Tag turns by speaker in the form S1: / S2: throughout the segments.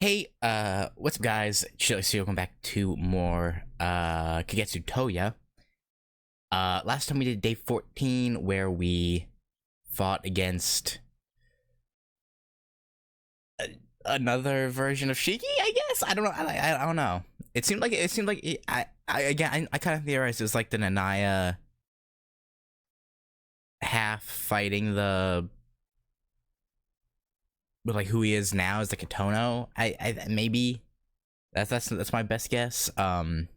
S1: Hey, what's up guys? Chili, so welcome back to more, Kagetsu Tohya. Last time we did day 14 where we fought against another version of Shiki, I guess? I don't know, I don't know. It seemed like I kind of theorized it was like the Nanaya half fighting the, but like who he is now is like a Tono. Maybe that's my best guess. But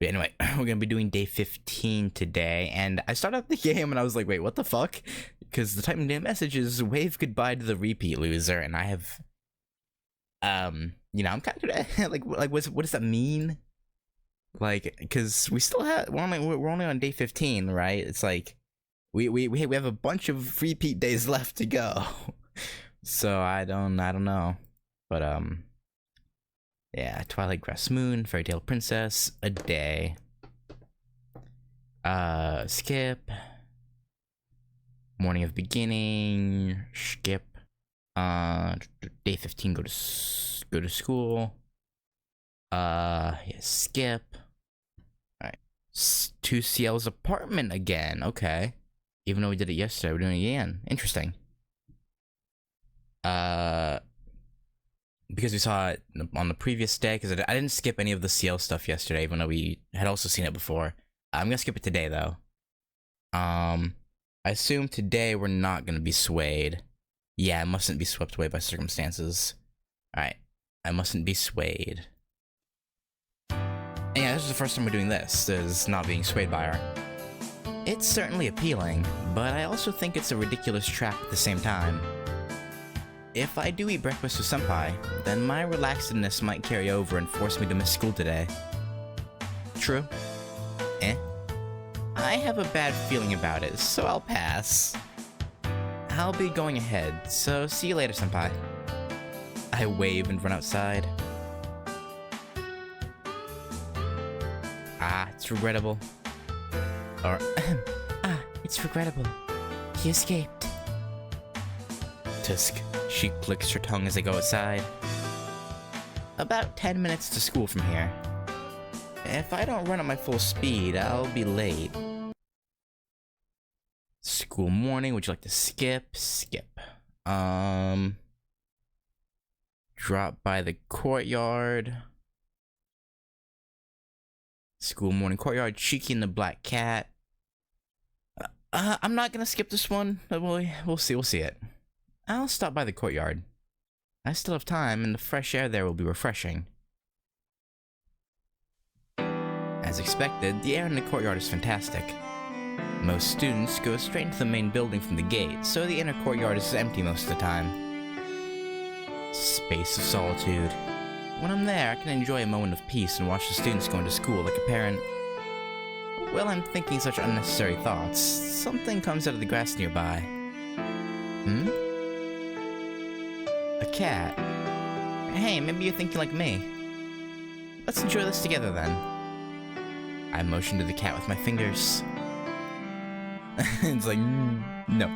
S1: anyway, we're gonna be doing day 15 today, and I started up the game and I was like, wait, what the fuck? Because the typing in message is wave goodbye to the repeat loser, and I have, I'm kind of like what does that mean? Like, because we still have we're only on day 15, right? It's like we have a bunch of repeat days left to go. So I don't know, but yeah, Twilight Grass Moon, Fairy Tale Princess, a day. Skip. Morning of Beginning, skip. Day 15, go to school. Yeah, skip. Alright. To CL's apartment again, okay. Even though we did it yesterday, we're doing it again. Interesting. Because we saw it on the previous day, because I didn't skip any of the CL stuff yesterday, even though we had also seen it before. I'm gonna skip it today, though. I assume today we're not gonna be swayed. Yeah, I mustn't be swept away by circumstances. Alright, I mustn't be swayed. And yeah, this is the first time we're doing this, is not being swayed by her. It's certainly appealing, but I also think it's a ridiculous trap at the same time. If I do eat breakfast with Senpai, then my relaxedness might carry over and force me to miss school today. True. I have a bad feeling about it, so I'll pass. I'll be going ahead, so see you later, Senpai. I wave and run outside. It's regrettable. Or, it's regrettable. He escaped. Tusk. She clicks her tongue as I go outside. About 10 minutes to school from here. If I don't run at my full speed, I'll be late. School morning, would you like to skip? Skip. Drop by the courtyard. School morning courtyard, Cheeky and the Black Cat. I'm not gonna skip this one, but we'll see it. I'll stop by the courtyard. I still have time, and the fresh air there will be refreshing. As expected, the air in the courtyard is fantastic. Most students go straight into the main building from the gate, so the inner courtyard is empty most of the time. Space of solitude. When I'm there, I can enjoy a moment of peace and watch the students going to school like a parent. While I'm thinking such unnecessary thoughts, something comes out of the grass nearby. A cat. Hey, maybe you're thinking like me. Let's enjoy this together then. I motion to the cat with my fingers. It's like, no.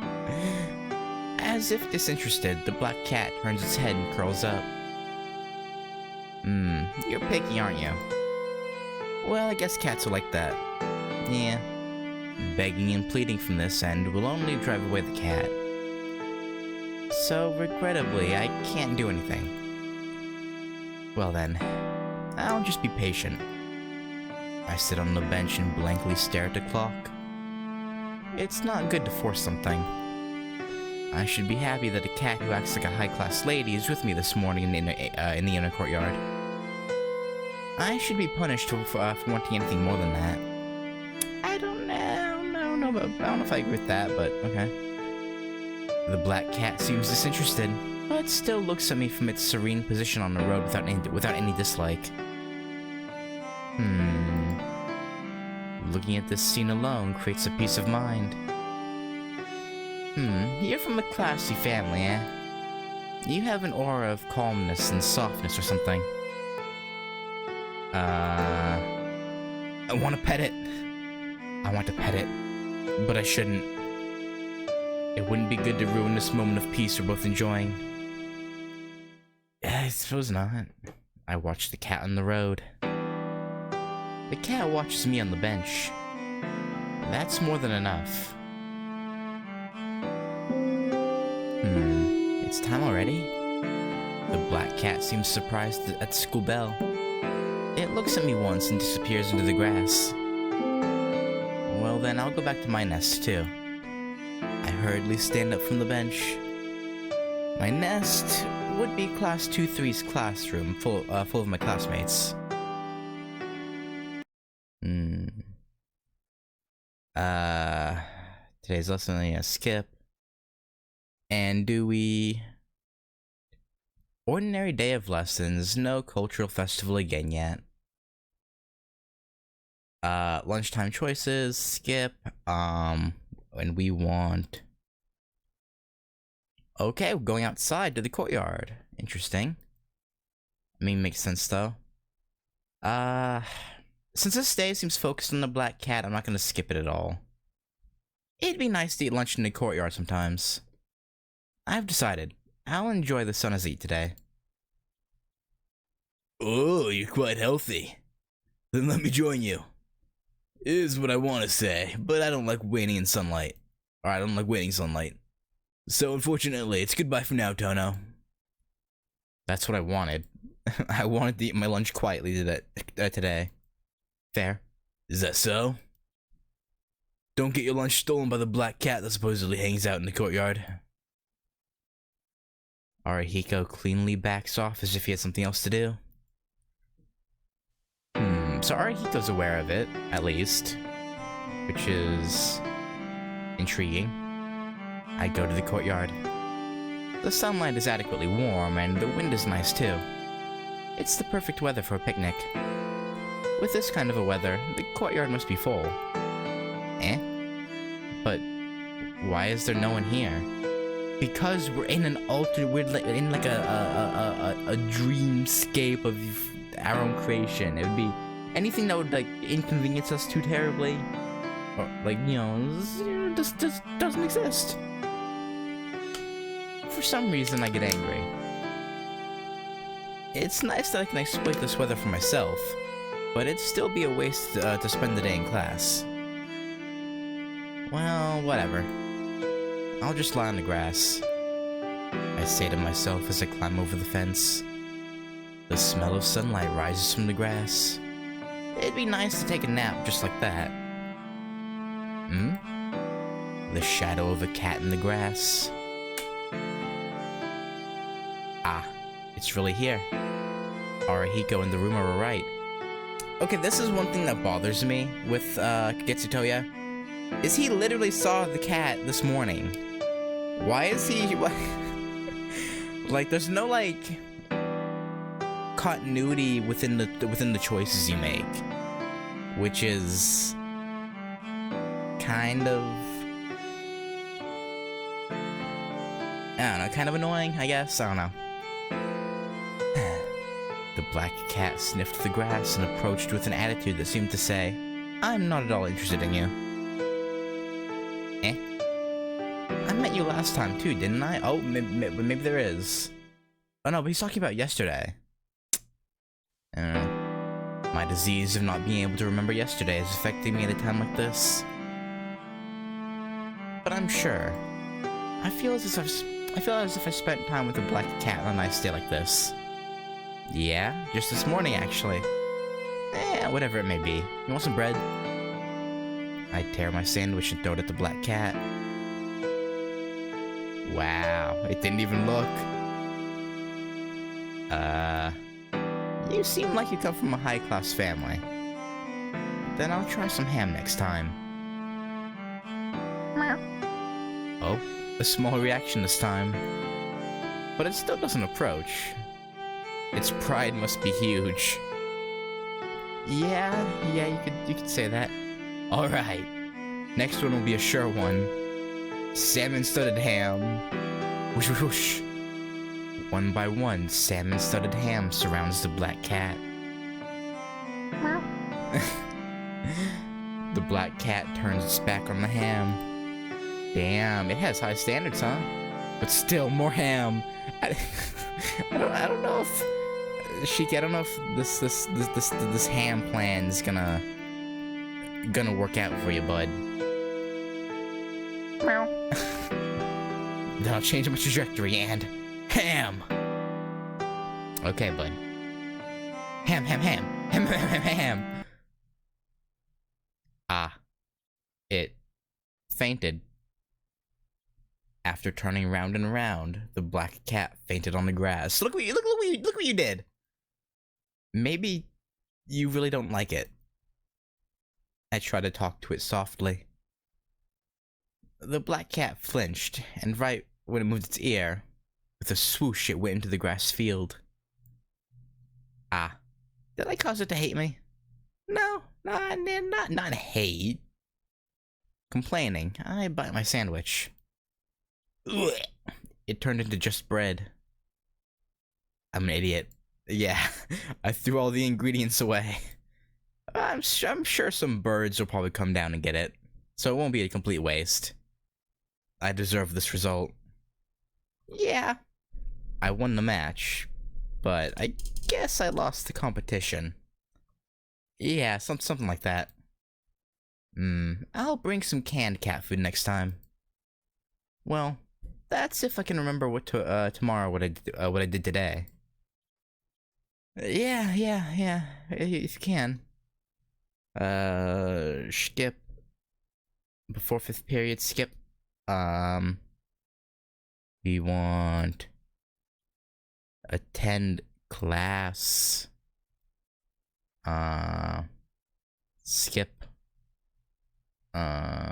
S1: As if disinterested, the black cat turns its head and curls up. You're picky, aren't you? Well, I guess cats are like that. Yeah. Begging and pleading from this end will only drive away the cat. So, regrettably, I can't do anything. Well then, I'll just be patient. I sit on the bench and blankly stare at the clock. It's not good to force something. I should be happy that a cat who acts like a high-class lady is with me this morning in the inner courtyard. I should be punished for wanting anything more than that. I don't know if I agree with that, but okay. The black cat seems disinterested, but still looks at me from its serene position on the road without any dislike. Looking at this scene alone creates a peace of mind. You're from a classy family, eh? You have an aura of calmness and softness or something. I want to pet it. I want to pet it, but I shouldn't. It wouldn't be good to ruin this moment of peace we're both enjoying. I suppose not. I watch the cat on the road. The cat watches me on the bench. That's more than enough. It's time already? The black cat seems surprised at the school bell. It looks at me once and disappears into the grass. Well then, I'll go back to my nest too. I hurriedly stand up from the bench. My nest would be Class 2-3's classroom, full of my classmates. Today's lesson is a skip. And do we... Ordinary day of lessons, no cultural festival again yet. Lunchtime choices, skip, and we want... Okay, we're going outside to the courtyard. Interesting. I mean, makes sense though. Since this day seems focused on the black cat, I'm not gonna skip it at all. It'd be nice to eat lunch in the courtyard sometimes. I've decided. I'll enjoy the sun as I eat today. Oh, you're quite healthy. Then let me join you. Is what I want to say, but I don't like waiting in sunlight. Or I don't like waiting sunlight. So unfortunately, it's goodbye for now, Tono. That's what I wanted. I wanted to eat my lunch quietly today. Fair. Is that so? Don't get your lunch stolen by the black cat that supposedly hangs out in the courtyard. Arihiko cleanly backs off as if he had something else to do. So Arihiko's aware of it, at least. Which is... intriguing. I go to the courtyard. The sunlight is adequately warm, and the wind is nice too. It's the perfect weather for a picnic. With this kind of a weather, the courtyard must be full. But why is there no one here? Because we're in an in like a dreamscape of our own creation. It would be anything that would like inconvenience us too terribly, or like just doesn't exist. For some reason, I get angry. It's nice that I can exploit this weather for myself, but it'd still be a waste to spend the day in class. Well, whatever. I'll just lie on the grass. I say to myself as I climb over the fence. The smell of sunlight rises from the grass. It'd be nice to take a nap just like that. The shadow of a cat in the grass. Ah, it's really here. Arihiko and the room are right. Okay, this is one thing that bothers me with Kagetsu Tohya. Is he literally saw the cat this morning? Why is he... like, there's no, like... continuity within the choices you make. Which is... kind of... I don't know, kind of annoying, I guess? I don't know. The black cat sniffed the grass and approached with an attitude that seemed to say, I'm not at all interested in you. I met you last time too, didn't I? Oh, maybe there is. Oh no, but he's talking about yesterday. I don't know. My disease of not being able to remember yesterday is affecting me at a time like this. But I'm sure. I feel as if I spent time with a black cat on a nice day like this. Yeah, just this morning actually. Whatever it may be. You want some bread? I tear my sandwich and throw it at the black cat. Wow, it didn't even look. You seem like you come from a high-class family. Then I'll try some ham next time. Oh, a small reaction this time. But it still doesn't approach. Its pride must be huge. Yeah, you could say that. Alright. Next one will be a sure one. Salmon-studded ham. Whoosh whoosh whoosh. One by one, salmon-studded ham surrounds the black cat. The black cat turns its back on the ham. Damn, it has high standards, huh? But still, more ham. I don't know if Shiki, I don't know if this ham plan is gonna work out for you, bud. Meow. That'll change my trajectory and ham. Okay, bud. Ham. Ah, it fainted. After turning round and round, the black cat fainted on the grass. Look what you did. Maybe you really don't like it. I tried to talk to it softly. The black cat flinched, and right when it moved its ear, with a swoosh it went into the grass field. Ah, did I cause it to hate me? No, not hate. Complaining, I bite my sandwich. Ugh. It turned into just bread. I'm an idiot. Yeah, I threw all the ingredients away. I'm sure some birds will probably come down and get it, so it won't be a complete waste. I deserve this result. Yeah, I won the match, but I guess I lost the competition. Yeah, something like that. I'll bring some canned cat food next time. Well, that's if I can remember what tomorrow what I did today. Yeah, if you can. Skip. Before 5th period, skip. We want attend class. Skip.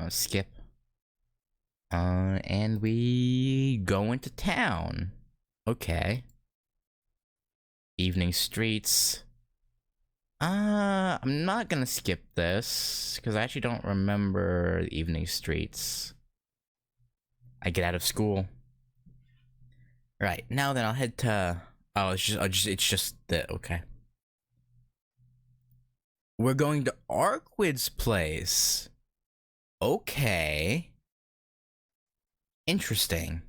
S1: Skip. And we go into town. Okay. Evening streets. I'm not gonna skip this, because I actually don't remember the evening streets. I get out of school. Right, now then I'll head to... Oh, it's just the... Okay. We're going to Arkwid's place. Okay. Interesting.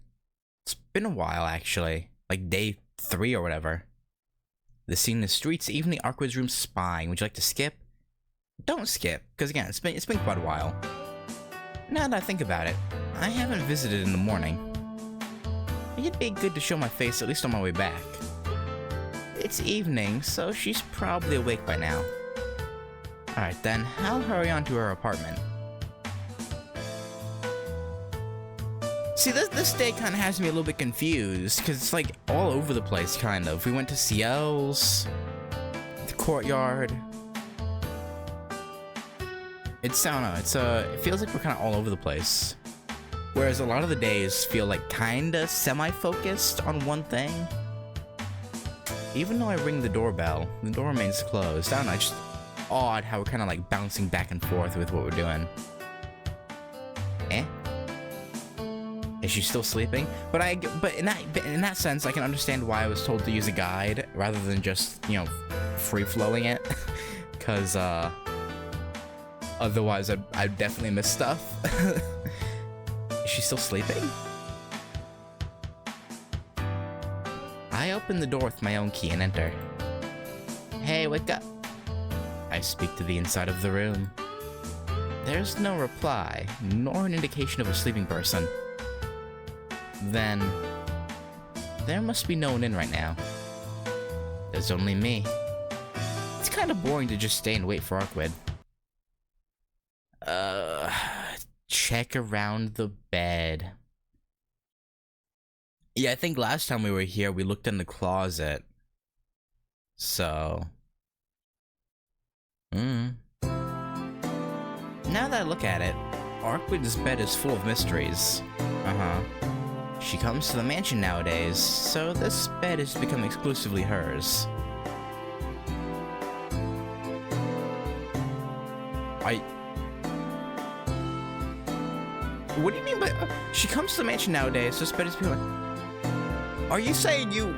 S1: It's been a while, actually. Like day 3 or whatever. The scene in the streets, even the Arkwid's room spying. Would you like to skip? Don't skip, because again, it's been quite a while. Now that I think about it, I haven't visited in the morning. It'd be good to show my face at least on my way back. It's evening, so she's probably awake by now. Alright then, I'll hurry on to her apartment. See, this day kind of has me a little bit confused, because it's like all over the place, kind of. We went to Ciel's, the courtyard. I don't know, it feels like we're kind of all over the place. Whereas a lot of the days feel like kinda semi-focused on one thing. Even though I ring the doorbell, the door remains closed. I don't know, it's just odd how we're kind of like bouncing back and forth with what we're doing. Eh? Is she still sleeping? But in that sense, I can understand why I was told to use a guide rather than just, you know, free-flowing it. Cause otherwise I'd definitely miss stuff. Is she still sleeping? I open the door with my own key and enter. Hey, wake up. I speak to the inside of the room. There's no reply, nor an indication of a sleeping person. Then, there must be no one in right now. There's only me. It's kind of boring to just stay and wait for Arkwid. Check around the bed. Yeah, I think last time we were here, we looked in the closet. So... Now that I look at it, Arkwid's bed is full of mysteries. She comes to the mansion nowadays, so this bed has become exclusively hers. What do you mean by... she comes to the mansion nowadays, so this bed is become... Are you saying you...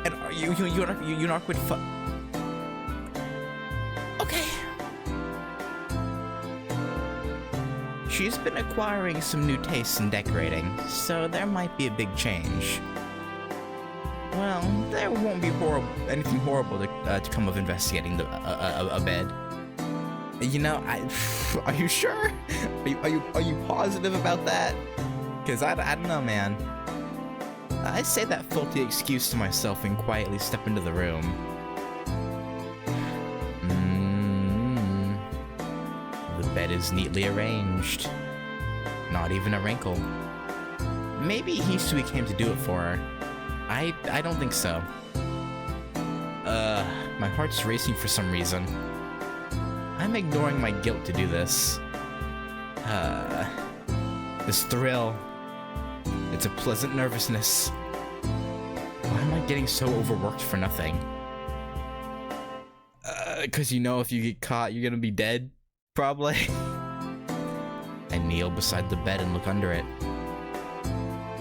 S1: and are you and Arkwid Okay. She's been acquiring some new tastes in decorating, so there might be a big change. Well, there won't be anything horrible to come of investigating a bed. You know, are you sure? Are you positive about that? Because I don't know, man. I say that faulty excuse to myself and quietly step into the room. The bed is neatly arranged. Not even a wrinkle. Maybe Hisui came to do it for her. I don't think so. My heart's racing for some reason. I'm ignoring my guilt to do this. This thrill. It's a pleasant nervousness. Why am I getting so overworked for nothing? 'Cause you know if you get caught, you're gonna be dead? Probably. I kneel beside the bed and look under it.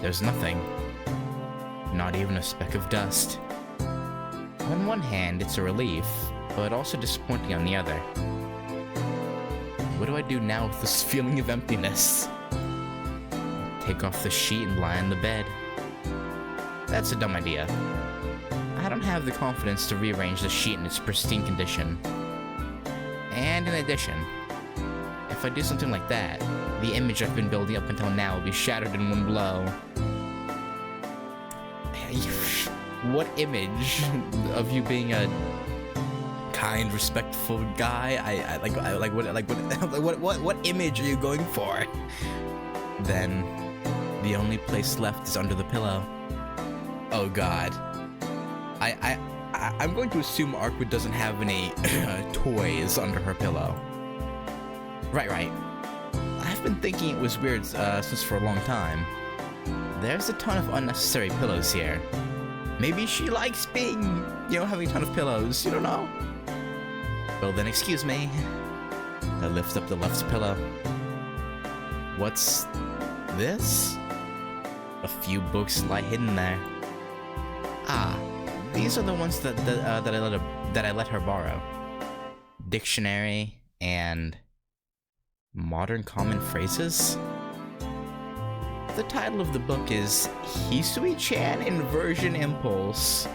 S1: There's nothing. Not even a speck of dust. On one hand, it's a relief, but also disappointing on the other. What do I do now with this feeling of emptiness? Take off the sheet and lie on the bed. That's a dumb idea. I don't have the confidence to rearrange the sheet in its pristine condition. And in addition, if I do something like that, the image I've been building up until now will be shattered in one blow. What image of you being a kind, respectful guy? What image are you going for? Then, the only place left is under the pillow. Oh God. I'm going to assume Arkwood doesn't have any toys under her pillow. Right. I've been thinking it was weird since for a long time. There's a ton of unnecessary pillows here. Maybe she likes being, having a ton of pillows, you don't know? Well then, excuse me. I lift up the left pillow. What's this? A few books lie hidden there. Ah, these are the ones that I let her borrow. Dictionary and modern common phrases. The title of the book is Hisui-chan Inversion Impulse.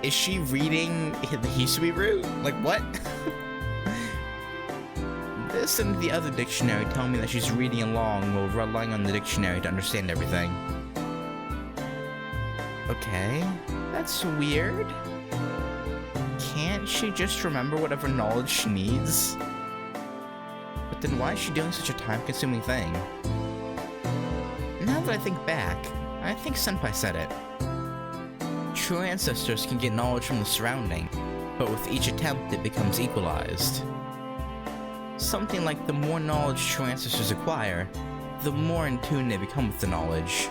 S1: Is she reading the Hisui route? Like, what? This and the other dictionary tell me that she's reading along while relying on the dictionary to understand everything. Okay, that's weird. Can't she just remember whatever knowledge she needs? But then why is she doing such a time-consuming thing? Now that I think back, I think Senpai said it. True ancestors can get knowledge from the surrounding, but with each attempt it becomes equalized. Something like the more knowledge true ancestors acquire, the more in tune they become with the knowledge.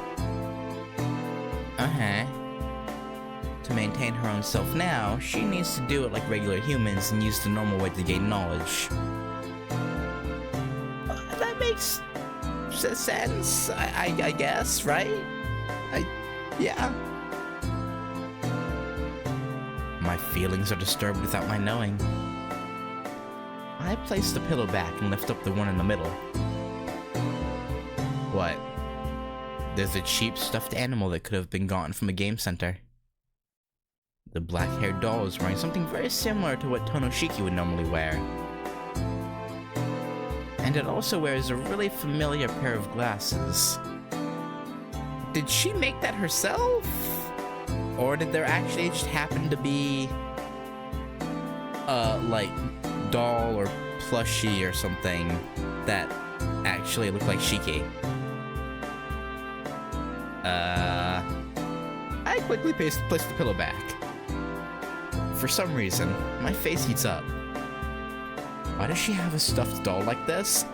S1: To maintain her own self now, she needs to do it like regular humans and use the normal way to gain knowledge. That makes sense, I guess, right? Yeah. My feelings are disturbed without my knowing. I place the pillow back and lift up the one in the middle. What? There's a cheap stuffed animal that could have been gotten from a game center. The black-haired doll is wearing something very similar to what Tonoshiki would normally wear. And it also wears a really familiar pair of glasses. Did she make that herself? Or did there actually just happen to be like doll or plushie or something that actually looked like Shiki? I quickly placed the pillow back. For some reason, my face heats up. Why does she have a stuffed doll like this?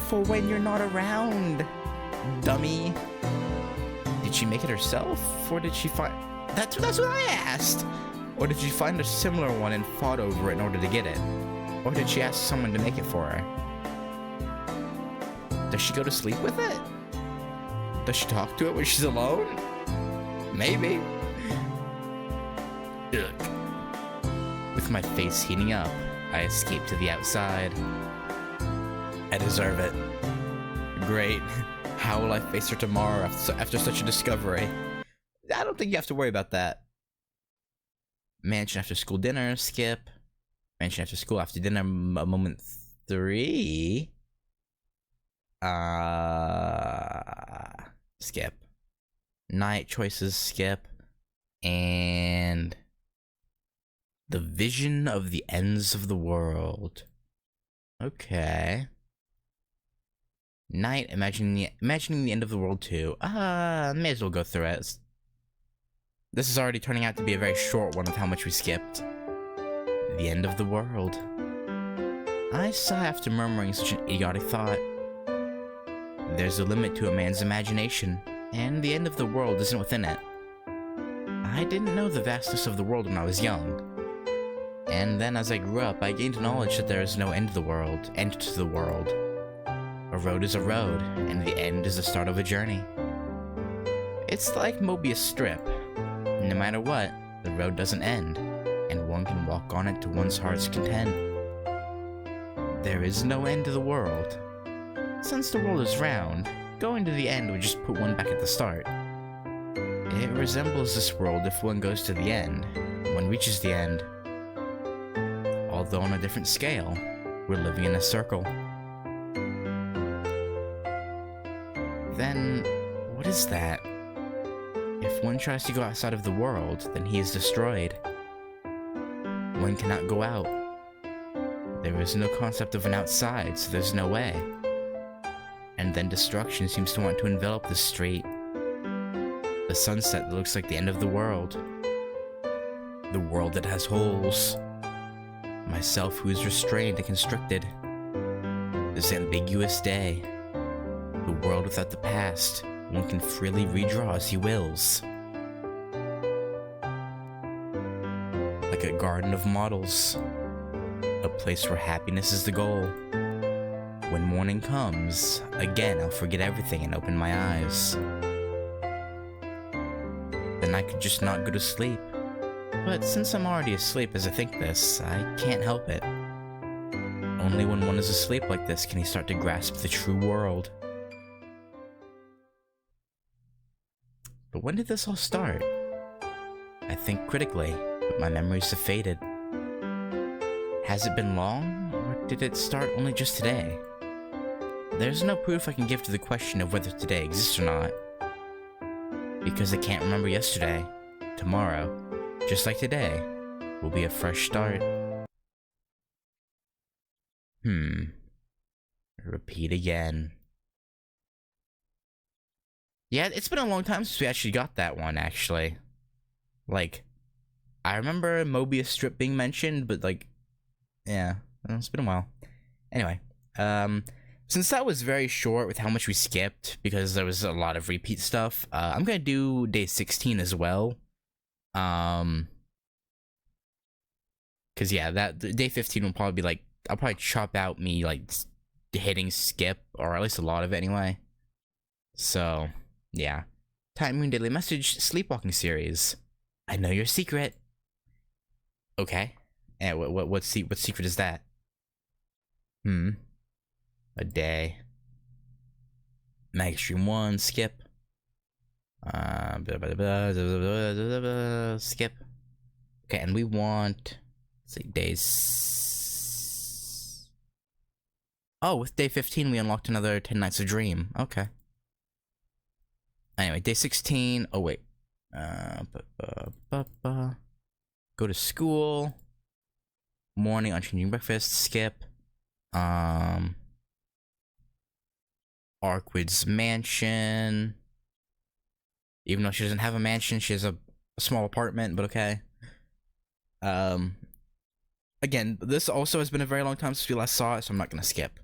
S1: For when you're not around, dummy. Did she make it herself, or did she find... That's what I asked! Or did she find a similar one and fought over it in order to get it? Or did she ask someone to make it for her? Does she go to sleep with it? Does she talk to it when she's alone? Maybe. Ugh. With my face heating up, I escape to the outside. I deserve it. Great. How will I face her tomorrow after such a discovery? I don't think you have to worry about that. Mansion after school dinner, skip. Mansion after school after dinner, moment 3. Skip. Night choices, skip. And the vision of the ends of the world. Okay. Night, imagining the end of the world too. May as well go through it. This is already turning out to be a very short one with how much we skipped. The end of the world. I sigh after murmuring such an idiotic thought. There's a limit to a man's imagination, and the end of the world isn't within it. I didn't know the vastness of the world when I was young. And then as I grew up, I gained knowledge that there is no end to the world. A road is a road, and the end is the start of a journey. It's like Mobius strip. No matter what, the road doesn't end, and one can walk on it to one's heart's content. There is no end to the world. Since the world is round, going to the end would just put one back at the start. It resembles this world if one goes to the end, one reaches the end. Although on a different scale, we're living in a circle. Then, what is that? If one tries to go outside of the world, then he is destroyed. One cannot go out. There is no concept of an outside, so there's no way. And then destruction seems to want to envelop the street. The sunset that looks like the end of the world. The world that has holes. Myself who is restrained and constricted. This ambiguous day. The world without the past. One can freely redraw as he wills. Like a garden of models. A place where happiness is the goal. When morning comes, again I'll forget everything and open my eyes. Then I could just not go to sleep. But since I'm already asleep as I think this, I can't help it. Only when one is asleep like this can he start to grasp the true world. But when did this all start? I think critically, but my memories have faded. Has it been long, or did it start only just today? There's no proof I can give to the question of whether today exists or not. Because I can't remember yesterday, tomorrow, just like today, will be a fresh start. Repeat again. Yeah, it's been a long time since we actually got that one, actually. Like, I remember Mobius strip being mentioned, but like, yeah, it's been a while. Anyway, since that was very short with how much we skipped, because there was a lot of repeat stuff, I'm gonna do day 16 as well. Cause yeah, that day 15 will probably be like, I'll probably chop out me like hitting skip, or at least a lot of it anyway. So, yeah. Time Moon Daily Message Sleepwalking Series. I know your secret. Okay. And what secret is that? A day. Magstream 1, skip. Skip. Okay, and we want, let's see, days. Oh, with day 15 we unlocked another 10 Nights of Dream. Okay. Anyway, day 16. Oh wait. Go to school. Morning, unchanging breakfast, skip. Arkwid's mansion. Even though she doesn't have a mansion, she has a small apartment, but okay. Again, this also has been a very long time since we last saw it, so I'm not gonna skip.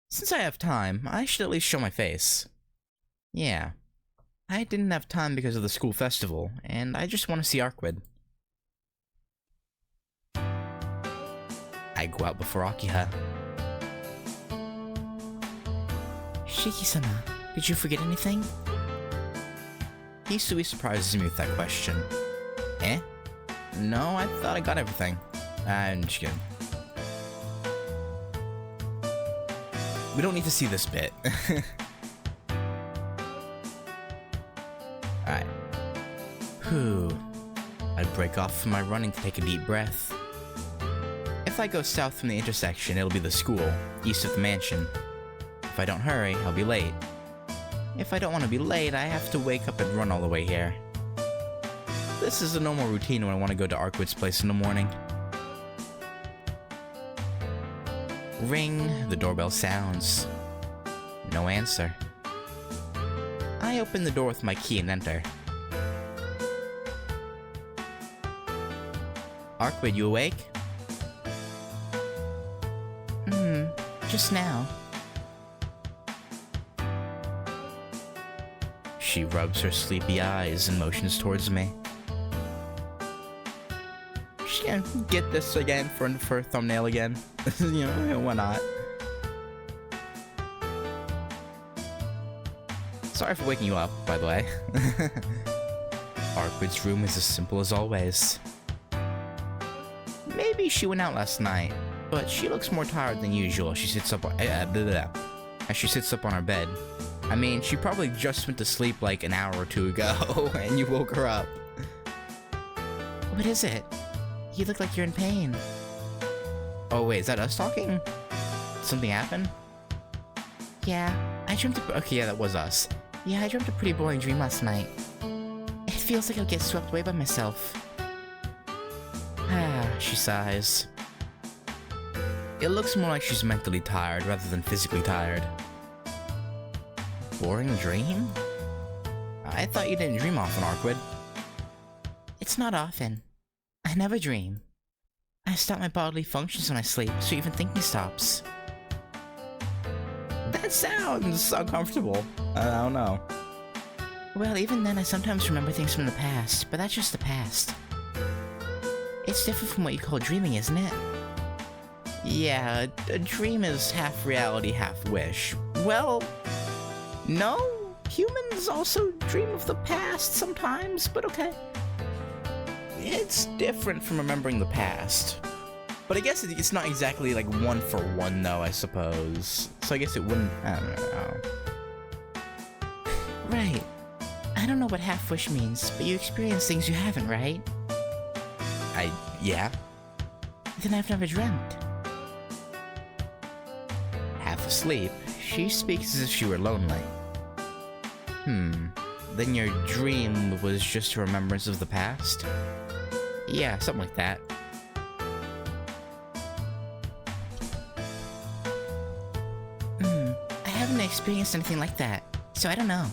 S1: Since I have time, I should at least show my face. Yeah. I didn't have time because of the school festival, and I just want to see Arkwid. I go out before Akiha. Shiki-sama, did you forget anything? Hisui surprises me with that question. Eh? No, I thought I got everything. I'm just kidding. We don't need to see this bit. Alright. Whew. I'd break off from my running to take a deep breath. If I go south from the intersection, it'll be the school, east of the mansion. If I don't hurry, I'll be late. If I don't want to be late, I have to wake up and run all the way here. This is a normal routine when I want to go to Arkwood's place in the morning. Ring, the doorbell sounds. No answer. I open the door with my key and enter. Arkwood, you awake? Just now. She rubs her sleepy eyes and motions towards me. She's gonna get this again for her thumbnail again. You know, why not? Sorry for waking you up, by the way. Arkwood's room is as simple as always. Maybe she went out last night, but she looks more tired than usual. She sits up as she sits up on her bed. I mean, she probably just went to sleep like an hour or two ago, and you woke her up. What is it? You look like you're in pain. Oh wait, is that us talking? Did something happen? Yeah, I dreamt okay, yeah, that was us. Yeah, I dreamt a pretty boring dream last night. It feels like I'll get swept away by myself. Ah, she sighs. It looks more like she's mentally tired rather than physically tired. Boring dream? I thought you didn't dream often, Arkwood. It's not often. I never dream. I stop my bodily functions when I sleep, so even thinking stops. That sounds uncomfortable. I don't know. Well, even then I sometimes remember things from the past, but that's just the past. It's different from what you call dreaming, isn't it? Yeah, a dream is half reality, half wish. Well, no, humans also dream of the past sometimes, but okay. It's different from remembering the past. But I guess it's not exactly like one for one though, I suppose. So I guess it wouldn't, I don't know. Right. I don't know what half wish means, but you experience things you haven't, right? Yeah. Then I've never dreamt. Half asleep, she speaks as if she were lonely. Then your dream was just a remembrance of the past? Yeah, something like that. I haven't experienced anything like that, so I don't know.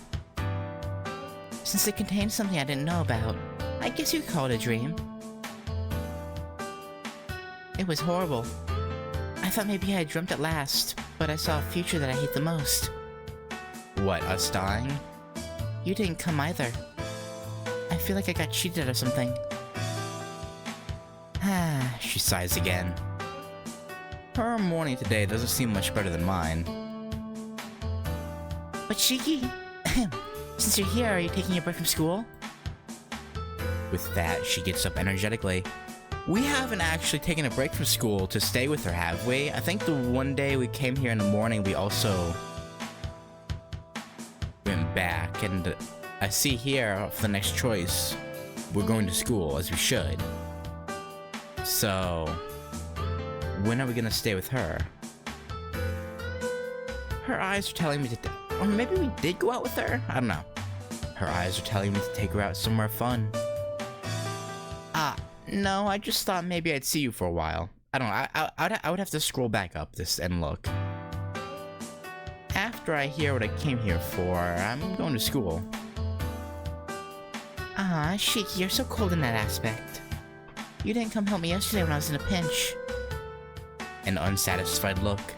S1: Since it contained something I didn't know about, I guess you could call it a dream. It was horrible. I thought maybe I had dreamt at last, but I saw a future that I hate the most. What, us dying? You didn't come either. I feel like I got cheated or something. Ah, she sighs again. Her morning today doesn't seem much better than mine. But Shiki, since you're here, are you taking a break from school? With that, she gets up energetically. We haven't actually taken a break from school to stay with her, have we? I think the one day we came here in the morning, we also went back, and I see here for the next choice, we're going to school, as we should. So, when are we gonna stay with her? Her eyes are telling me to, or maybe we did go out with her? I don't know. Her eyes are telling me to take her out somewhere fun. No, I just thought maybe I'd see you for a while. I don't know, I would have to scroll back up this and look. After I hear what I came here for, I'm going to school. Ah, Shiki, you're so cold in that aspect. You didn't come help me yesterday when I was in a pinch. An unsatisfied look.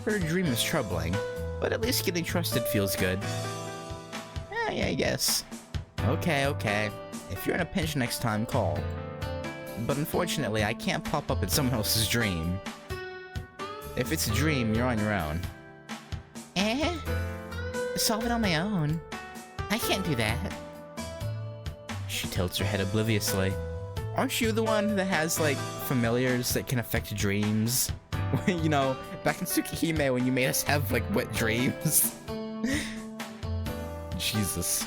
S1: Her dream is troubling, but at least getting trusted feels good. Yeah, I guess. Okay. If you're in a pinch next time, call. But unfortunately, I can't pop up in someone else's dream. If it's a dream, you're on your own. Solve it on my own. I can't do that. She tilts her head obliviously. Aren't you the one that has, like, familiars that can affect dreams? You know, back in Tsukihime when you made us have, like, wet dreams. Jesus.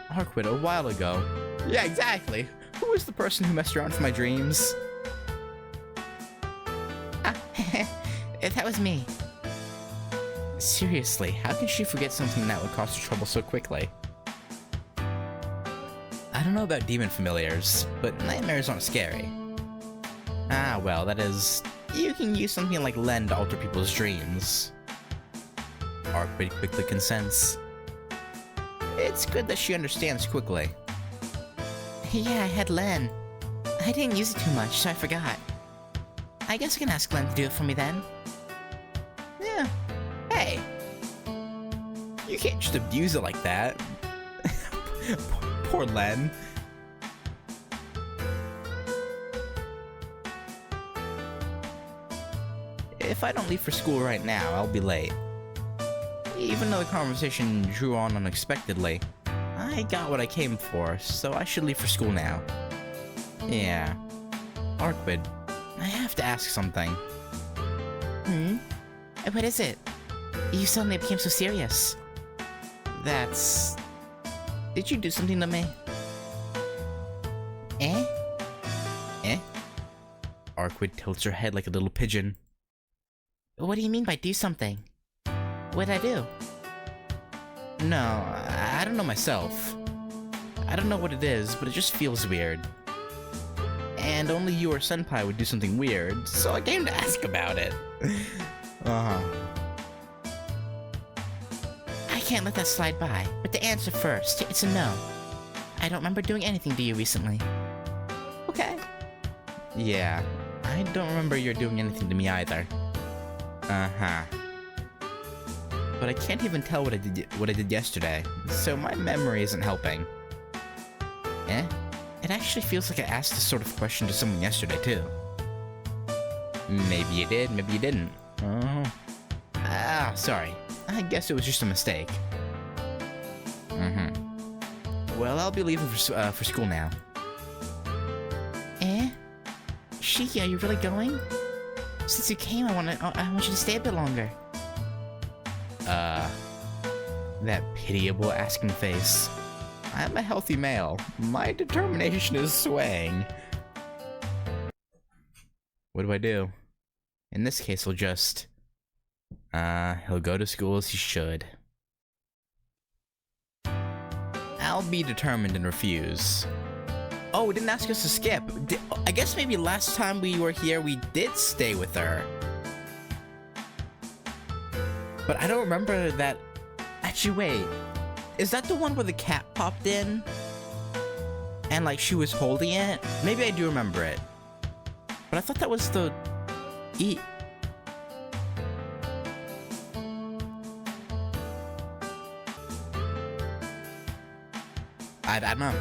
S1: Arquid, a while ago. Yeah, exactly. Who was the person who messed around with my dreams?
S2: Ah, that was me.
S1: Seriously, how can she forget something that would cause her trouble so quickly? I don't know about demon familiars, but nightmares aren't scary. Ah, well, that is... You can use something like Len to alter people's dreams. Arquid quickly consents. It's good that she understands quickly.
S2: Yeah, I had Len. I didn't use it too much, so I forgot. I guess I can ask Len to do it for me then.
S1: Yeah. Hey. You can't just abuse it like that. Poor Len. If I don't leave for school right now, I'll be late. Even though the conversation drew on unexpectedly, I got what I came for, so I should leave for school now. Yeah. Arquid, I have to ask something.
S2: What is it? You suddenly became so serious.
S1: That's... Did you do something to me?
S2: Eh?
S1: Eh? Arquid tilts her head like a little pigeon.
S2: What do you mean by do something? What'd I do?
S1: No, I don't know myself. I don't know what it is, but it just feels weird. And only you or Senpai would do something weird, so I came to ask about it. Uh-huh.
S2: I can't let that slide by, but the answer first, it's a no. I don't remember doing anything to you recently.
S1: Okay. Yeah, I don't remember you doing anything to me either. Uh-huh. But I can't even tell what I did yesterday, so my memory isn't helping. Eh? It actually feels like I asked this sort of question to someone yesterday, too. Maybe you did, maybe you didn't. Oh. Ah, sorry. I guess it was just a mistake. Well, I'll be leaving for school now.
S2: Eh? Shiki, are you really going? Since you came, I want you to stay a bit longer.
S1: That pitiable asking face. I'm a healthy male. My determination is swaying. What do I do? In this case, he'll just... he'll go to school as he should. I'll be determined and refuse. Oh, it didn't ask us to skip. I guess maybe last time we were here, we did stay with her. But I don't remember that... Actually, wait. Is that the one where the cat popped in? And, like, she was holding it? Maybe I do remember it. But I thought that was the... I don't know.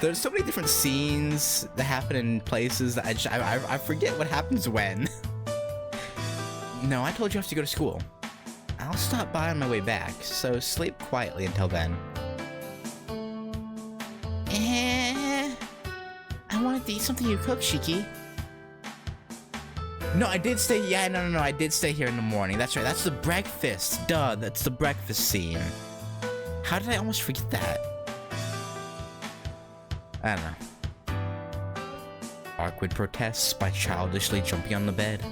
S1: There's so many different scenes that happen in places that I forget what happens when. No, I told you I have to go to school. I'll stop by on my way back, so sleep quietly until then.
S2: I wanted to eat something you cooked, Shiki.
S1: No, I did stay. Yeah, no. I did stay here in the morning. That's right. That's the breakfast. Duh, that's the breakfast scene. How did I almost forget that? I don't know. Arquid protests by childishly jumping on the bed.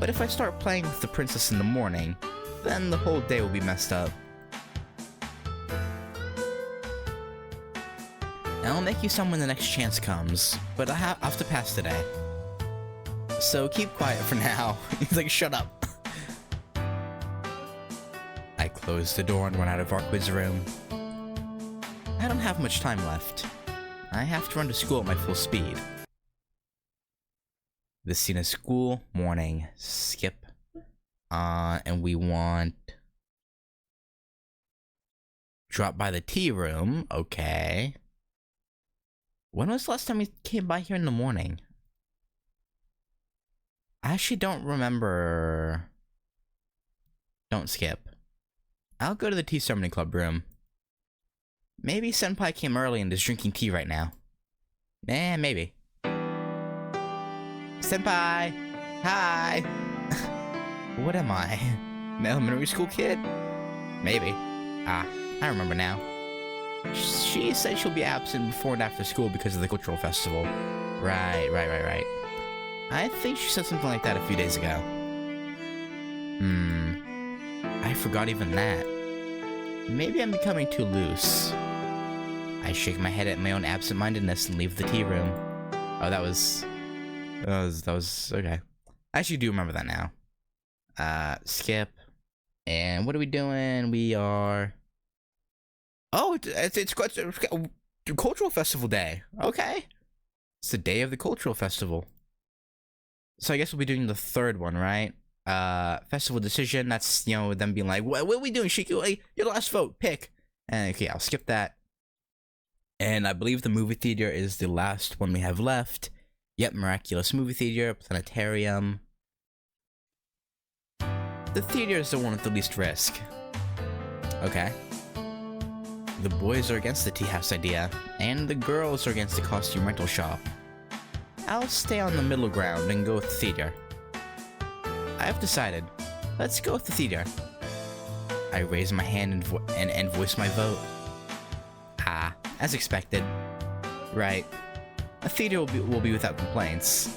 S1: But if I start playing with the princess in the morning, then the whole day will be messed up. I'll make you some when the next chance comes, but I have to pass today. So keep quiet for now. He's like, shut up. I close the door and run out of Arquid's room. I don't have much time left. I have to run to school at my full speed. This scene is school, morning, skip. And we want... Drop by the tea room, okay. When was the last time we came by here in the morning? I actually don't remember... Don't skip. I'll go to the tea ceremony club room. Maybe Senpai came early and is drinking tea right now. Maybe. Senpai! Hi! What am I? An elementary school kid? Maybe. Ah, I remember now. She said she'll be absent before and after school because of the cultural festival. Right. I think she said something like that a few days ago. I forgot even that. Maybe I'm becoming too loose. I shake my head at my own absent-mindedness and leave the tea room. Oh, that was okay. I actually do remember that now. Skip. And what are we doing? We are... Oh, it's cultural festival day. Okay. It's the day of the cultural festival. So I guess we'll be doing the third one, right? Festival decision. That's, you know, them being like, what are we doing, Shiku? Hey, your last vote, pick. And okay, I'll skip that. And I believe the movie theater is the last one we have left. Yep, Miraculous Movie Theater, Planetarium. The theater is the one with the least risk. Okay. The boys are against the tea house idea, and the girls are against the costume rental shop. I'll stay on the middle ground and go with the theater. I've decided. Let's go with the theater. I raise my hand and voice my vote. Ah, as expected. Right. A theater will be without complaints.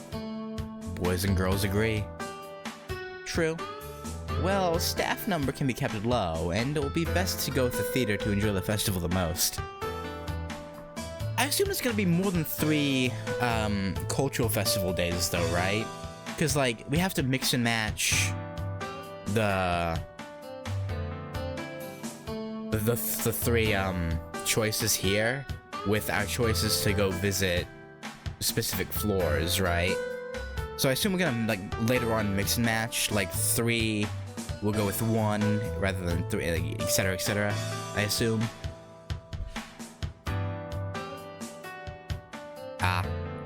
S1: Boys and girls agree. True. Well, staff number can be kept low, and it will be best to go with the theater to enjoy the festival the most. I assume it's gonna be more than 3 cultural festival days though, right? Because like we have to mix and match the 3 choices here with our choices to go visit specific floors, right? So I assume we're gonna like later on mix and match, like 3 we'll go with 1 rather than 3, like, etc, I assume.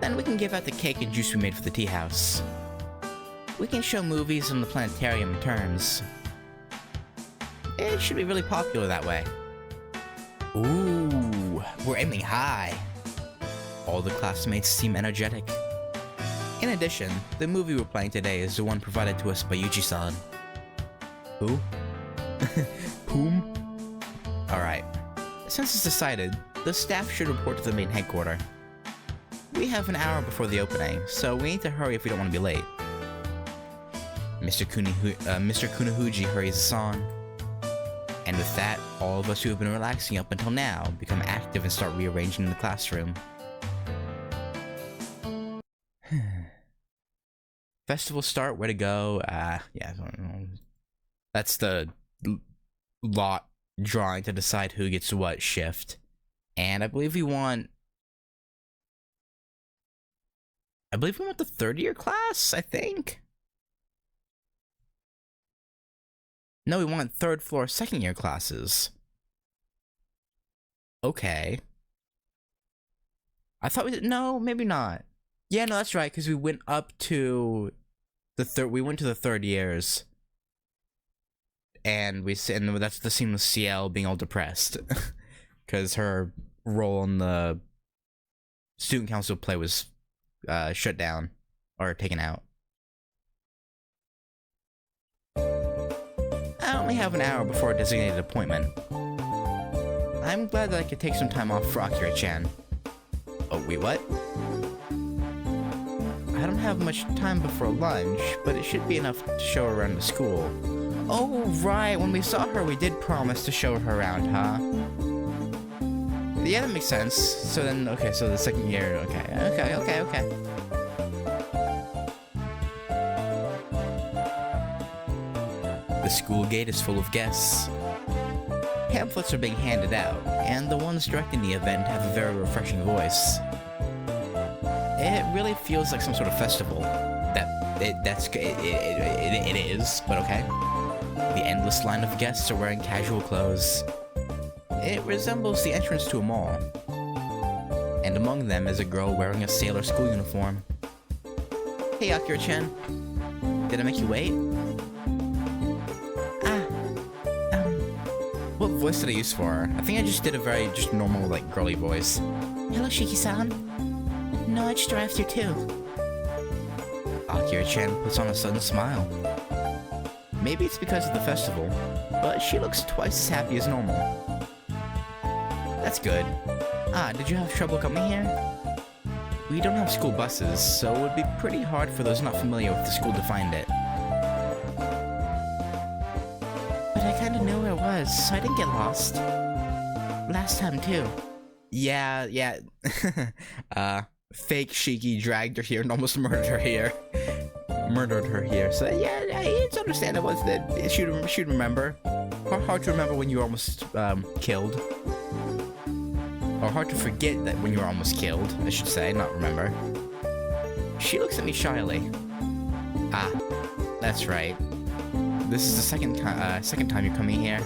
S1: Then we can give out the cake and juice we made for the tea house. We can show movies in the planetarium in turns. It should be really popular that way. Ooh, we're aiming high. All the classmates seem energetic. In addition, the movie we're playing today is the one provided to us by Yuji-san. Who? Whom? Alright. Since it's decided, the staff should report to the main headquarters. We have an hour before the opening, so we need to hurry if we don't want to be late. Mr. Kunahuji hurries us on. And with that, all of us who have been relaxing up until now become active and start rearranging the classroom. Festival start, where to go? Yeah. That's the lot drawing to decide who gets what shift. And I believe we want the third year class, I think. No, we want 3rd floor, 2nd year classes. Okay. I thought we did, no, maybe not. Yeah, no, that's right, because we went up to the 3rd years. And that's the scene with CL being all depressed. Because her role in the student council play was shut down or taken out. I only have an hour before a designated appointment. I'm glad that I could take some time off for Akira-chan. Oh, wait, what? I don't have much time before lunch, but it should be enough to show her around the school. Oh, right, when we saw her, we did promise to show her around, huh? Yeah, that makes sense. So then, okay, so the 2nd year, okay. The school gate is full of guests. Pamphlets are being handed out, and the ones directing the event have a very refreshing voice. It really feels like some sort of festival. It is, but okay. The endless line of guests are wearing casual clothes. It resembles the entrance to a mall. And among them is a girl wearing a sailor school uniform. Hey, Akira-chan. Did I make you wait? What voice did I use for her? I think I just did a very just normal like girly voice.
S2: Hello, Shiki-san. No, I just arrived here too.
S1: Akira-chan puts on a sudden smile. Maybe it's because of the festival, but she looks twice as happy as normal. That's good. Ah, did you have trouble coming here? We don't have school buses, so it would be pretty hard for those not familiar with the school to find it.
S2: But I kinda knew where it was, so I didn't get lost. Last time too.
S1: Yeah. Fake Shiki dragged her here and almost murdered her here. So yeah, it's understandable that she'd remember. Hard to remember when you were almost killed. Or hard to forget that when you were almost killed, I should say, not remember. She looks at me shyly. Ah, that's right. This is the second time you're coming here.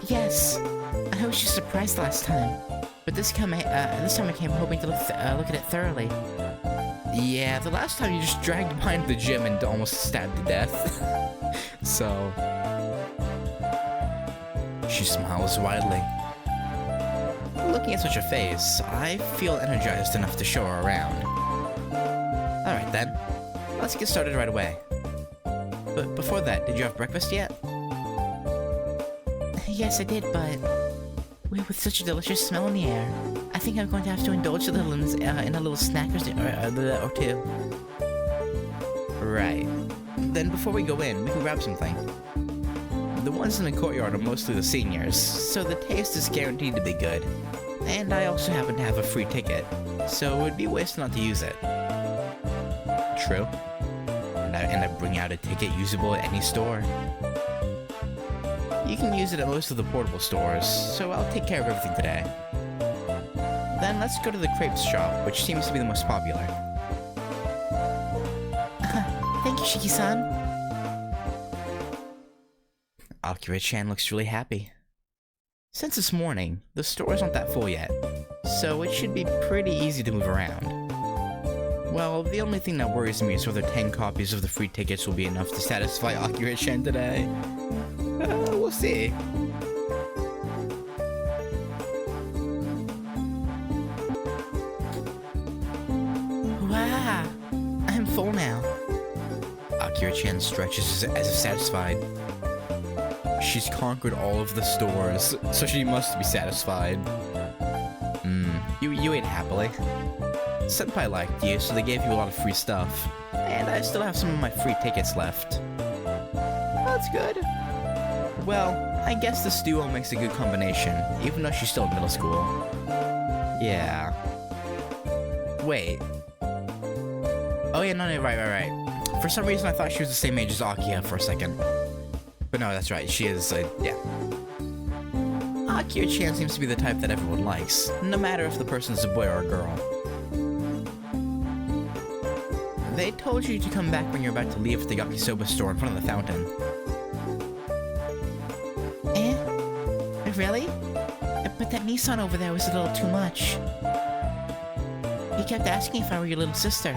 S2: Yes. I was just surprised last time. But this time I came hoping to look at it thoroughly.
S1: Yeah, the last time you just dragged behind the gym and almost stabbed to death. So... She smiles widely. Looking at such a face, I feel energized enough to show her around. Alright then, let's get started right away. But before that, did you have breakfast yet?
S2: Yes, I did, but with such a delicious smell in the air, I think I'm going to have to indulge a little in a little snack or two.
S1: Right. Then before we go in, we can grab something. The ones in the courtyard are mostly the seniors, so the taste is guaranteed to be good. And I also happen to have a free ticket, so it would be waste not to use it. True. And I bring out a ticket usable at any store. You can use it at most of the portable stores, so I'll take care of everything today. Then let's go to the crepes shop, which seems to be the most popular.
S2: Thank you, Shiki-san.
S1: Akira-chan looks really happy. Since it's morning, the stores aren't that full yet, so it should be pretty easy to move around. Well, the only thing that worries me is whether 10 copies of the free tickets will be enough to satisfy Akira-chan today. We'll see.
S2: Wow, I'm full now.
S1: Akira-chan stretches as if satisfied. She's conquered all of the stores, so she must be satisfied. You ate happily. Senpai liked you, so they gave you a lot of free stuff. And I still have some of my free tickets left. That's good. Well, I guess this duo makes a good combination, even though she's still in middle school. Yeah. Wait. Oh yeah, no, right. For some reason I thought she was the same age as Akira for a second. But no, that's right, she is, yeah. Akira-chan seems to be the type that everyone likes, no matter if the person's a boy or a girl. They told you to come back when you're about to leave the yakisoba store in front of the fountain.
S2: Really? But that Nissan over there was a little too much. He kept asking if I were your little sister.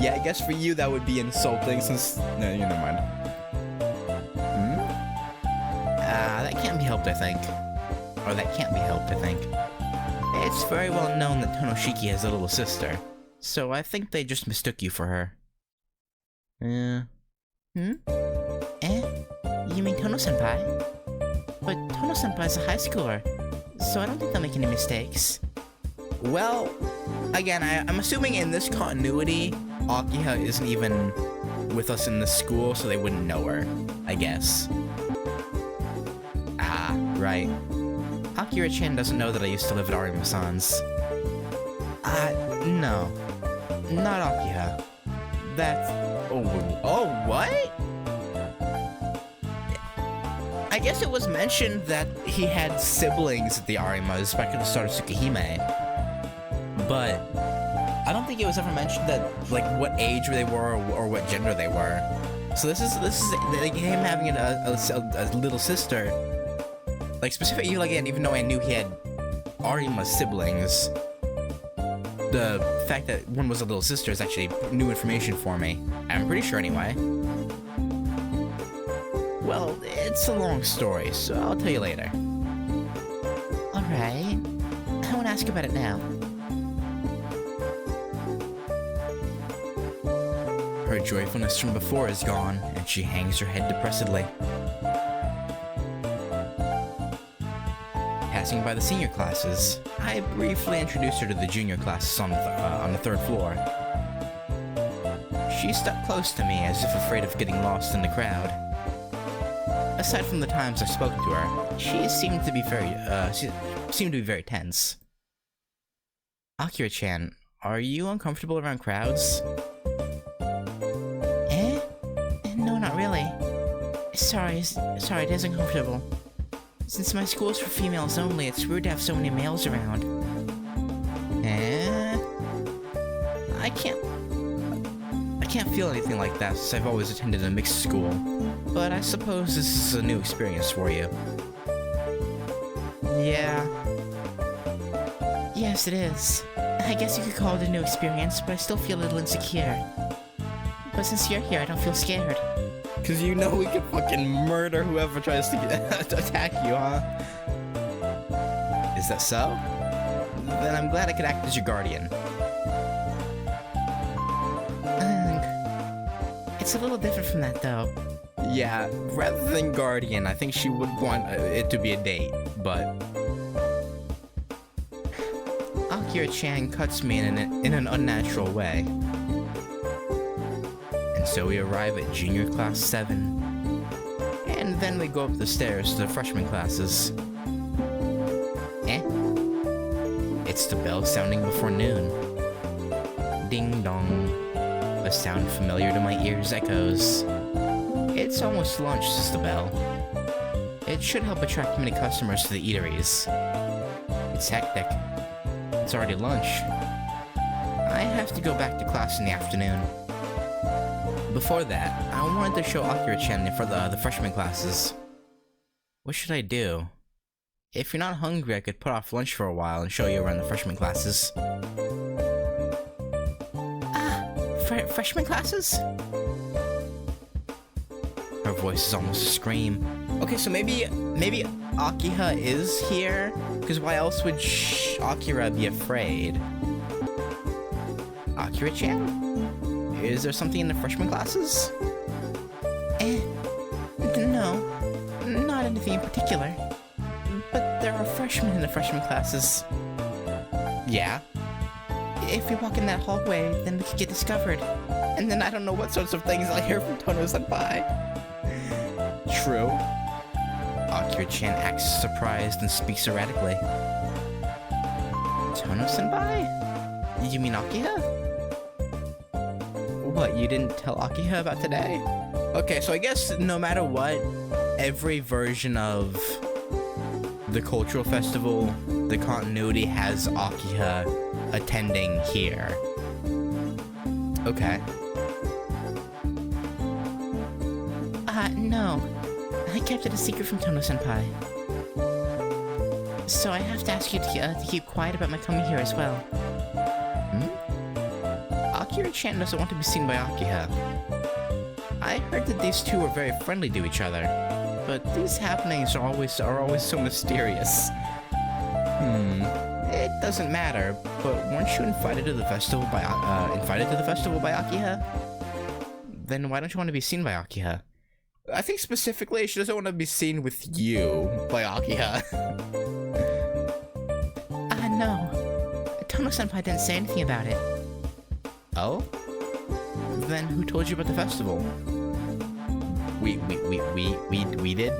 S1: Yeah, I guess for you that would be insulting since... No, never mind. That can't be helped, I think. Or that can't be helped, I think. It's very well known that Tonoshiki has a little sister, so I think they just mistook you for her.
S2: You mean Tono-senpai? But Tono-senpai's a high schooler, so I don't think they'll make any mistakes.
S1: Well, again, I'm assuming in this continuity, Akira isn't even with us in the school, so they wouldn't know her, I guess. Ah, right. Akira-chan doesn't know that I used to live at Arima-san's. No. Not Akira. That's... Oh, what? I guess it was mentioned that he had siblings at the Arimas back at the start of Tsukihime. But I don't think it was ever mentioned that, like, what age they were or what gender they were. So this is like him having a little sister. Like, specifically, again, even though I knew he had Arima's siblings, the fact that one was a little sister is actually new information for me. I'm pretty sure anyway. Well, it's a long story, so I'll tell you later.
S2: Alright. I won't ask about it now.
S1: Her joyfulness from before is gone, and she hangs her head depressedly. Passing by the senior classes, I briefly introduced her to the junior classes on the third floor. She stuck close to me as if afraid of getting lost in the crowd. Aside from the times I spoke to her, she seemed to be very tense. Akira-chan, are you uncomfortable around crowds?
S2: No, not really. Sorry, it is uncomfortable. Since my school's for females only, it's rude to have so many males around.
S1: I can't feel anything like that since I've always attended a mixed school. But I suppose this is a new experience for you. Yeah.
S2: Yes, it is. I guess you could call it a new experience, but I still feel a little insecure. But since you're here, I don't feel scared.
S1: Cause you know we can fucking murder whoever tries to attack you, huh? Is that so? Then I'm glad I could act as your guardian.
S2: It's a little different from that, though.
S1: Yeah, rather than guardian, I think she would want it to be a date, but... Akira-chan cuts me in an unnatural way. And so we arrive at junior class 7. And then we go up the stairs to the freshman classes. It's the bell sounding before noon. Ding dong. A sound familiar to my ears echoes. It's almost lunch, says the bell. It should help attract many customers to the eateries. It's hectic. It's already lunch. I have to go back to class in the afternoon. Before that, I wanted to show Akira-chan for the freshman classes. What should I do? If you're not hungry, I could put off lunch for a while and show you around the freshman classes.
S2: Freshman classes?
S1: Her voice is almost a scream. Okay, so maybe Akira is here? Because why else would Akira be afraid? Akira-chan? Is there something in the freshman classes?
S2: No. Not anything in particular. But there are freshmen in the freshman classes.
S1: Yeah?
S2: If we walk in that hallway, then we could get discovered.
S1: And then I don't know what sorts of things I'll hear from Tono-senpai. True. Akira-chan acts surprised and speaks erratically. Tono-senpai? You mean Akira? What, you didn't tell Akira about today? Okay, so I guess no matter what, every version of the cultural festival, the continuity has Akira attending here. Okay.
S2: No. I kept it a secret from Tono-senpai. So I have to ask you to keep quiet about my coming here as well.
S1: Akira-chan doesn't want to be seen by Akira. I heard that these two are very friendly to each other, but these happenings are always so mysterious. It doesn't matter, but weren't you invited to the festival by Akira? Then why don't you want to be seen by Akira? I think specifically she doesn't want to be seen with you by Akira.
S2: No. Tono-senpai didn't say anything about it.
S1: Oh? Then who told you about the festival? We did?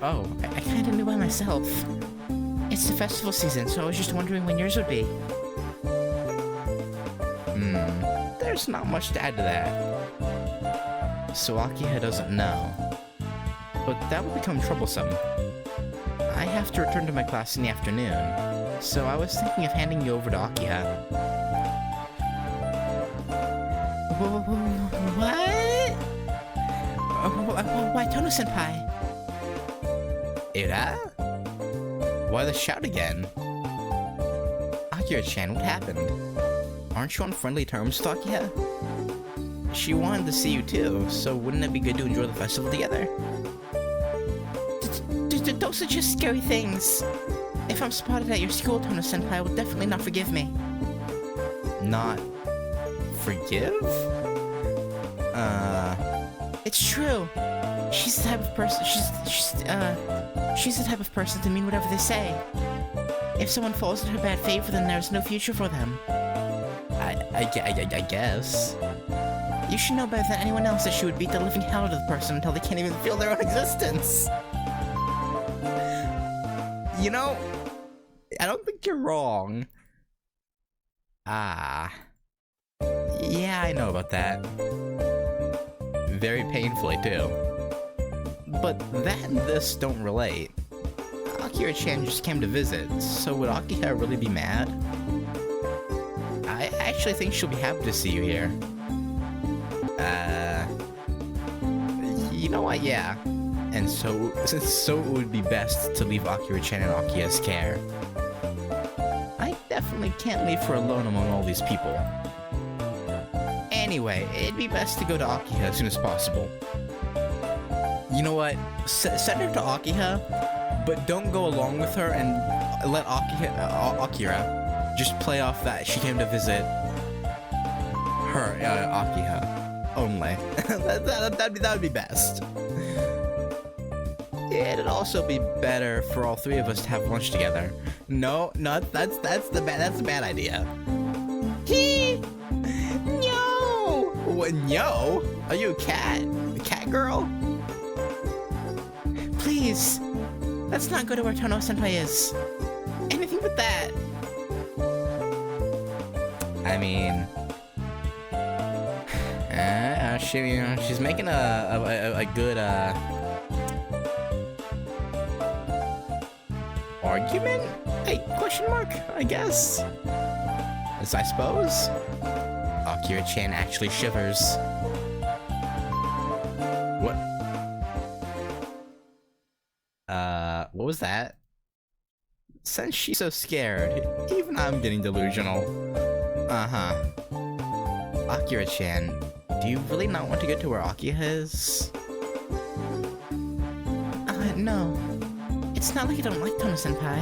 S2: I kinda knew by myself. It's the festival season, so I was just wondering when yours would be.
S1: There's not much to add to that. So Akira doesn't know. But that would become troublesome. I have to return to my class in the afternoon, so I was thinking of handing you over to Akira.
S2: What? Why Tono-senpai?
S1: Ira? Why the shout again? Akira-chan, what happened? Aren't you on friendly terms with Akira? she wanted to see you too, so wouldn't it be good to enjoy the festival together?
S2: Don't suggest scary things. If I'm spotted at your school, Tono-senpai will definitely not forgive me.
S1: Not forgive?
S2: It's true. She's the type of person. She's the type of person to mean whatever they say. If someone falls into her bad favor, then there's no future for them.
S1: I guess.
S2: You should know better than anyone else that she would beat the living hell out of the person until they can't even feel their own existence.
S1: You know, I don't think you're wrong. Ah. Yeah, I know about that. Very painfully, too. But that and this don't relate. Akira-chan just came to visit, so would Akira really be mad? I actually think she'll be happy to see you here. You know what, yeah. And so it would be best to leave Akira-chan in Akia's care. I definitely can't leave her alone among all these people. Anyway, it'd be best to go to Akiha as soon as possible. You know what? Send her to Akiha, but don't go along with her and let Akira just play off that she came to visit her, Akiha, only. that would be best. It'd also be better for all three of us to have lunch together. No, that's the bad idea. No! What, no? Are you a cat? A cat girl?
S2: Please, let's not go to where Tono-senpai is. Anything but that.
S1: I mean, she's making a good argument? Hey, question mark? I guess. As I suppose. Akira-chan actually shivers. What was that? Since she's so scared, even I'm getting delusional. Uh-huh. Akira-chan, do you really not want to go to where Akiha is?
S2: No. It's not like I don't like Tono-senpai.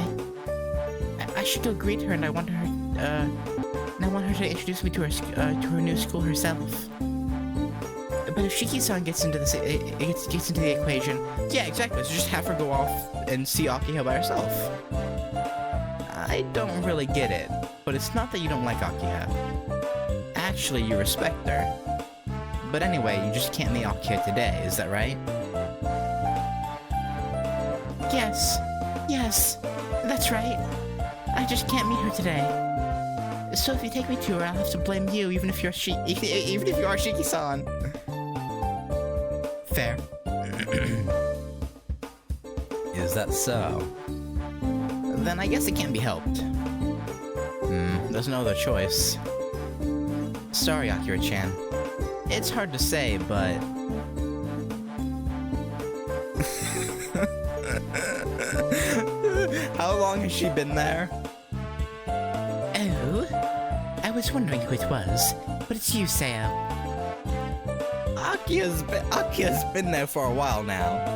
S2: I should go greet her, and I want her to introduce me to her new school herself. But if Shiki-san gets into the equation, yeah, exactly. So just have her go off and see Akiha by herself. I don't really get it, but it's not that you don't like Akiha. Actually, you respect her. But anyway, you just can't meet Akiha today, is that right? Yes, that's right. I just can't meet her today. So if you take me to her, I'll have to blame you, even if you are Shiki-san.
S1: Fair. Is that so? Then I guess it can't be helped. There's no other choice. Sorry, Akira-chan. It's hard to say, but... How long has she been there?
S2: Oh? I was wondering who it was, but it's you, Sayo.
S1: Akia's been there for a while now.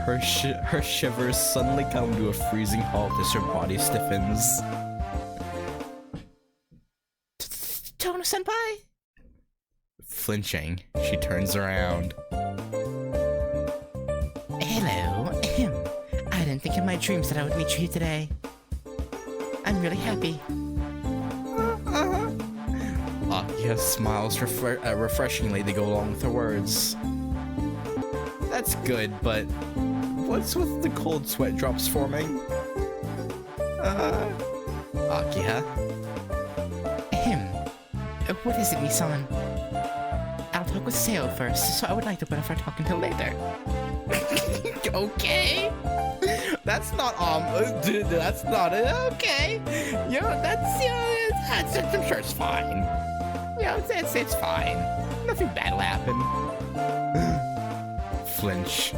S1: Her shivers suddenly come to a freezing halt as her body stiffens.
S2: Tono-senpai?
S1: Flinching, she turns around.
S2: Hello. I didn't think in my dreams that I would meet you here today. I'm really happy.
S1: Akiha smiles refreshingly to go along with her words. That's good, but what's with the cold sweat drops forming? Akiha?
S2: What is it, Misan? I'll talk with Sayo first, so I would like to put off our talk until later.
S1: Okay. That's not that's not okay. I'm sure it's fine. It's fine. Nothing bad will happen. Flinch.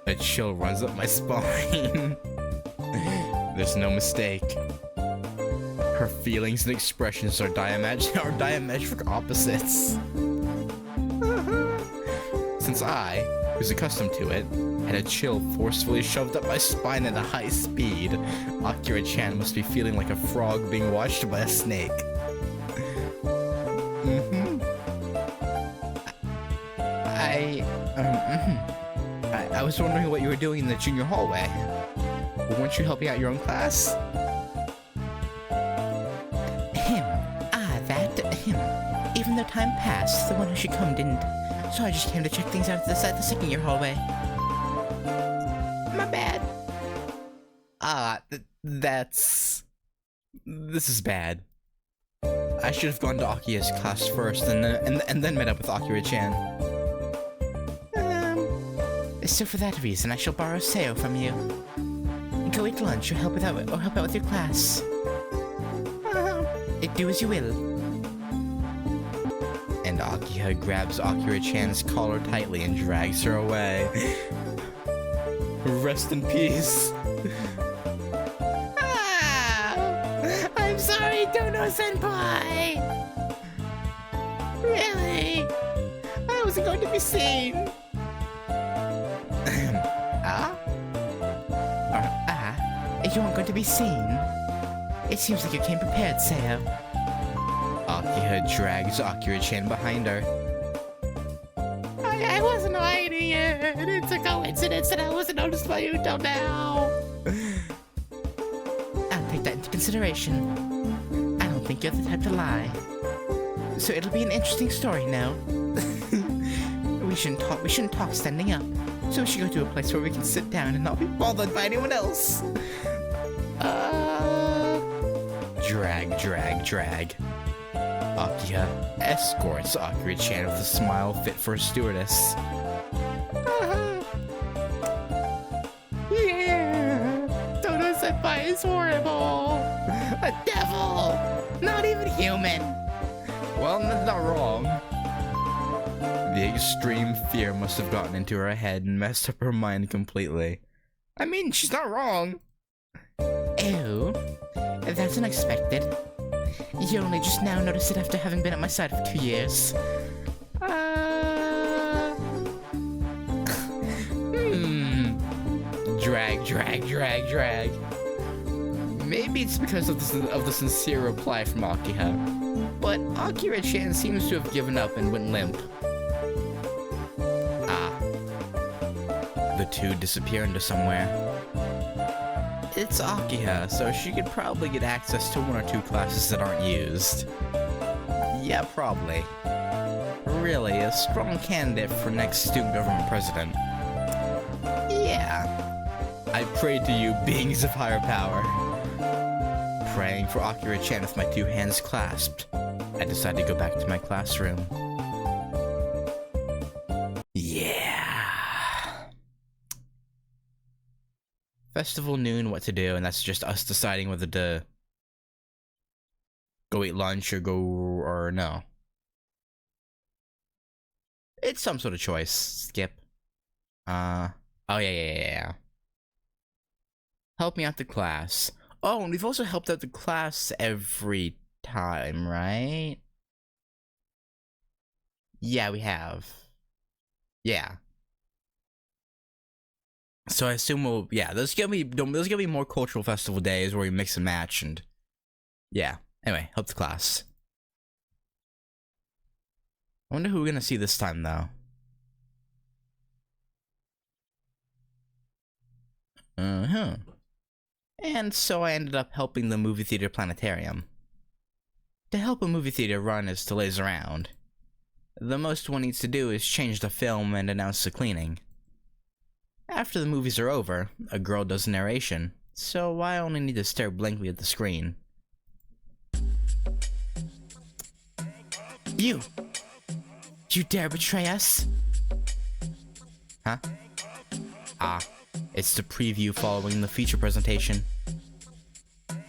S1: A chill runs up my spine. There's no mistake. Her feelings and expressions are diametric opposites. Since I, who's accustomed to it, had a chill forcefully shoved up my spine at a high speed, Akira-chan must be feeling like a frog being watched by a snake. I was wondering what you were doing in the junior hallway. Weren't you helping out your own class?
S2: Even though time passed, the one who should come didn't. So I just came to check things out at the second year hallway. My bad.
S1: This is bad. I should have gone to Akia's class first and then met up with Akira-chan.
S2: So for that reason, I shall borrow Seo from you. Go eat lunch or help out with your class. Do as you will.
S1: And Akiha grabs Akira-chan's collar tightly and drags her away. Rest in peace.
S2: I'm sorry, Dono-senpai! Really? I wasn't going to be seen. You aren't going to be seen? It seems like you came prepared, Seo.
S1: Akiha drags Akira-chan behind her.
S2: I wasn't hiding it. It's a coincidence that I wasn't noticed by you till now. I'll take that into consideration. I don't think you're the type to lie. So it'll be an interesting story now. We shouldn't talk standing up. So we should go to a place where we can sit down and not be bothered by anyone else. Drag. Akiha escorts Akira-chan with a smile fit for a stewardess. Yeah! Dono-senpai is horrible! A devil! Not even human!
S1: Well, that's not wrong. The extreme fear must have gotten into her head and messed up her mind completely. I mean, she's not wrong.
S2: Ew. That's unexpected. You only just now noticed it after having been at my side for 2 years.
S1: Drag. Maybe it's because of the sincere reply from Akiha, but Akira-chan seems to have given up and went limp. The two disappear into somewhere. It's Akiha, so she could probably get access to 1 or 2 classes that aren't used. Yeah, probably. Really, a strong candidate for next student government president. Yeah. I pray to you, beings of higher power. Praying for Akira-chan with my 2 hands clasped, I decide to go back to my classroom. Yeah. Festival noon, what to do, and that's just us deciding whether to go eat lunch or no. It's some sort of choice. Skip. Oh yeah. Help me out the class. Oh, and we've also helped out the class every time, right? Yeah, we have. Yeah. So I assume there's gonna be more cultural festival days where we mix and match, and yeah. Anyway, help the class. I wonder who we're gonna see this time, though. And so I ended up helping the movie theater planetarium. To help a movie theater run is to laze around. The most one needs to do is change the film and announce the cleaning. After the movies are over, a girl does narration, so I only need to stare blankly at the screen. You dare betray us? Huh? It's the preview following the feature presentation.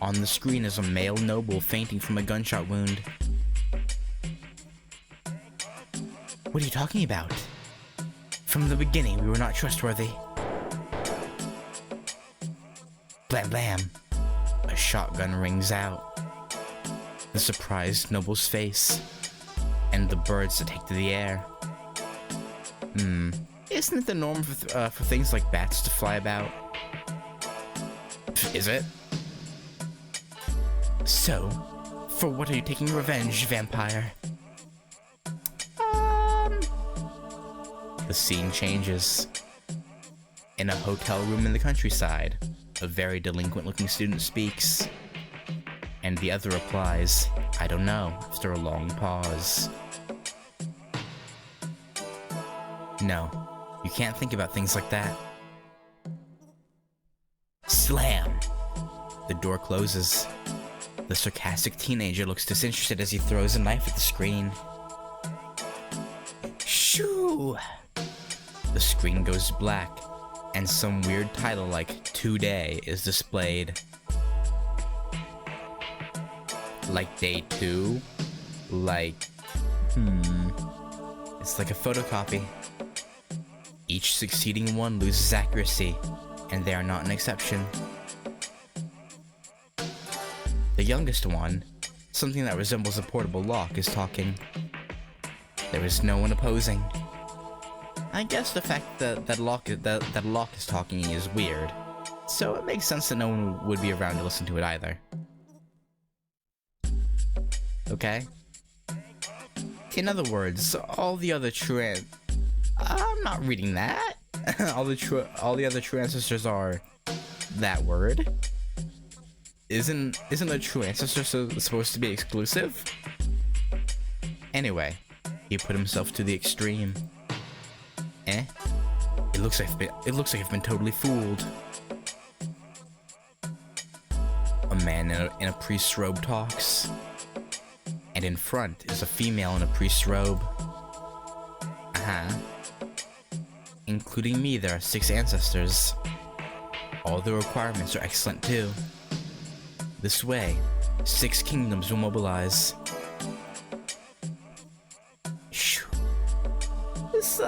S1: On the screen is a male noble fainting from a gunshot wound. What are you talking about? From the beginning, we were not trustworthy. Blam blam. A shotgun rings out. the surprised noble's face, and the birds that take to the air. Isn't it the norm for things like bats to fly about? Is it? So, for what are you taking revenge, vampire? The scene changes. In a hotel room in the countryside, a very delinquent-looking student speaks, and the other replies, "I don't know," after a long pause. No, you can't think about things like that. Slam! The door closes. The sarcastic teenager looks disinterested as he throws a knife at the screen. Shoo! The screen goes black, and some weird title like "Today" is displayed. Like day 2? Like... It's like a photocopy. Each succeeding one loses accuracy, and they are not an exception. The youngest one, something that resembles a portable lock, is talking. There is no one opposing. I guess the fact that that lock is talking is weird, so it makes sense that no one would be around to listen to it either. Okay? In other words, all the other I'm not reading that. all the other true ancestors are that word. Isn't a true ancestor supposed to be exclusive? Anyway, he put himself to the extreme. It looks like I've been totally fooled. A man in a priest's robe talks, and in front is a female in a priest's robe. Including me, there are 6 ancestors. All the requirements are excellent too. This way, 6 kingdoms will mobilize. This,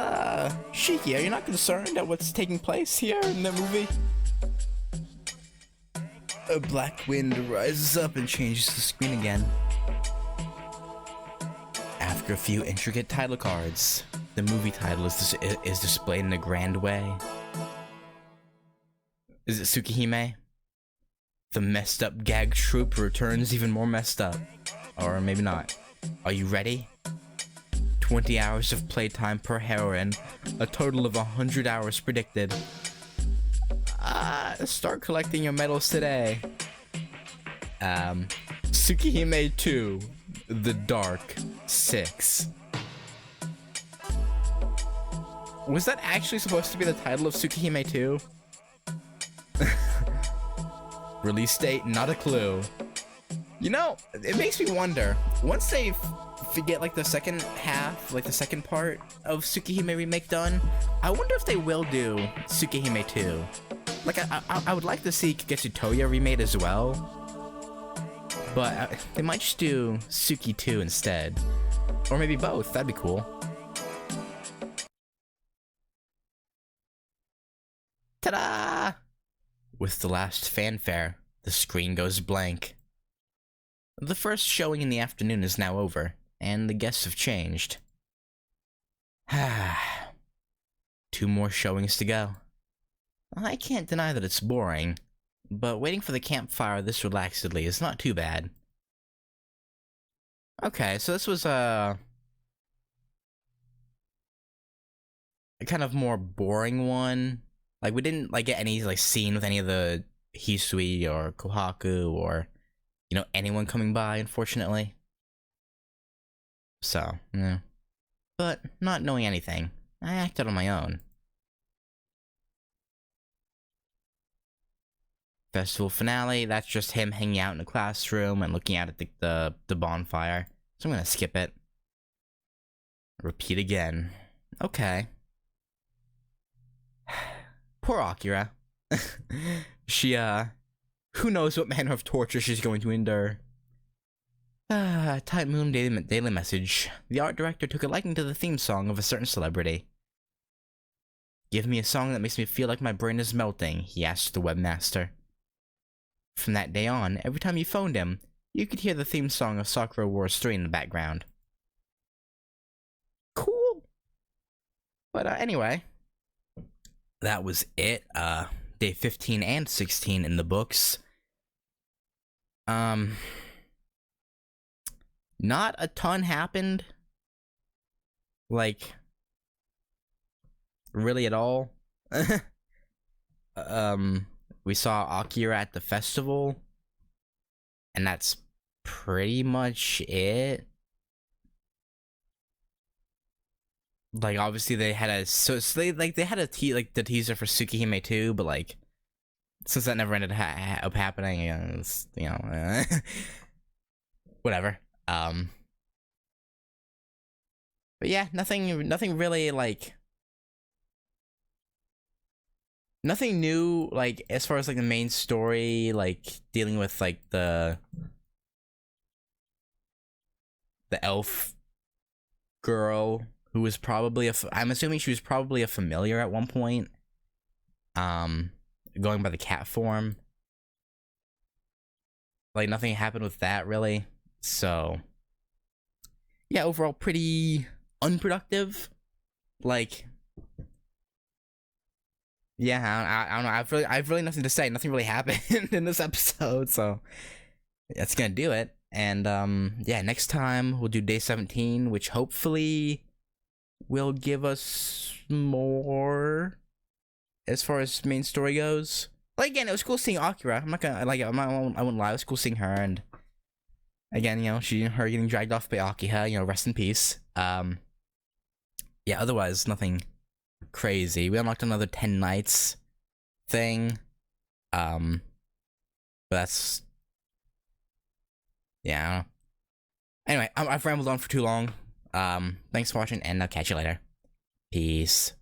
S1: Shiki, are you not concerned at what's taking place here in the movie? A black wind rises up and changes the screen again. After a few intricate title cards, the movie title is displayed in a grand way. Is it Tsukihime? The messed up gag troupe returns even more messed up. Or maybe not. Are you ready? 20 hours of playtime per heroine, a total of 100 hours predicted. Start collecting your medals today. Tsukihime 2, The Dark 6. Was that actually supposed to be the title of Tsukihime 2? Release date, not a clue. You know, it makes me wonder, once they get like the second half, like the second part of Tsukihime Remake done, I wonder if they will do Tsukihime 2. Like, I would like to see Kagetsu Tohya remade as well, but they might just do Tsuki 2 instead. Or maybe both, that'd be cool. Ta-da! With the last fanfare, the screen goes blank. The first showing in the afternoon is now over, and the guests have changed. 2 more showings to go. I can't deny that it's boring, but waiting for the campfire this relaxedly is not too bad. Okay, so this was a kind of more boring one. Like, we didn't like get any like scene with any of the Hisui or Kohaku or, you know, anyone coming by, unfortunately. So, yeah. But not knowing anything, I acted on my own. Festival finale, that's just him hanging out in a classroom and looking out at the bonfire. So I'm gonna skip it. Repeat again. Okay. Poor Akira. She, who knows what manner of torture she's going to endure. Tight Moon daily message. The art director took a liking to the theme song of a certain celebrity. Give me a song that makes me feel like my brain is melting, he asked the webmaster. From that day on, every time he phoned him, you could hear the theme song of Sakura Wars 3 in the background. Cool. But anyway, that was it. Day 15 and 16 in the books. Not a ton happened. Like, really at all. We saw Akira at the festival, and that's pretty much it. Like, obviously they had a they had a the teaser for Tsukihime too, but like, since that never ended up happening, it's, whatever. But yeah, nothing really, like, nothing new, like, as far as like the main story, like dealing with like the elf girl who was probably I'm assuming she was probably a familiar at one point. Going by the cat form. Like, nothing happened with that really. So yeah, overall pretty unproductive. Like, yeah, I don't know. I've really nothing to say. Nothing really happened in this episode, so that's gonna do it. And yeah, next time we'll do day 17, which hopefully will give us more as far as main story goes. Like, again, it was cool seeing Akira. I'm not gonna, like, I wouldn't lie. It was cool seeing her, and again, her getting dragged off by Akiha. Rest in peace. Yeah. Otherwise, nothing crazy. We unlocked another 10 nights thing. But that's, yeah. Anyway, I've rambled on for too long. Thanks for watching, and I'll catch you later. Peace.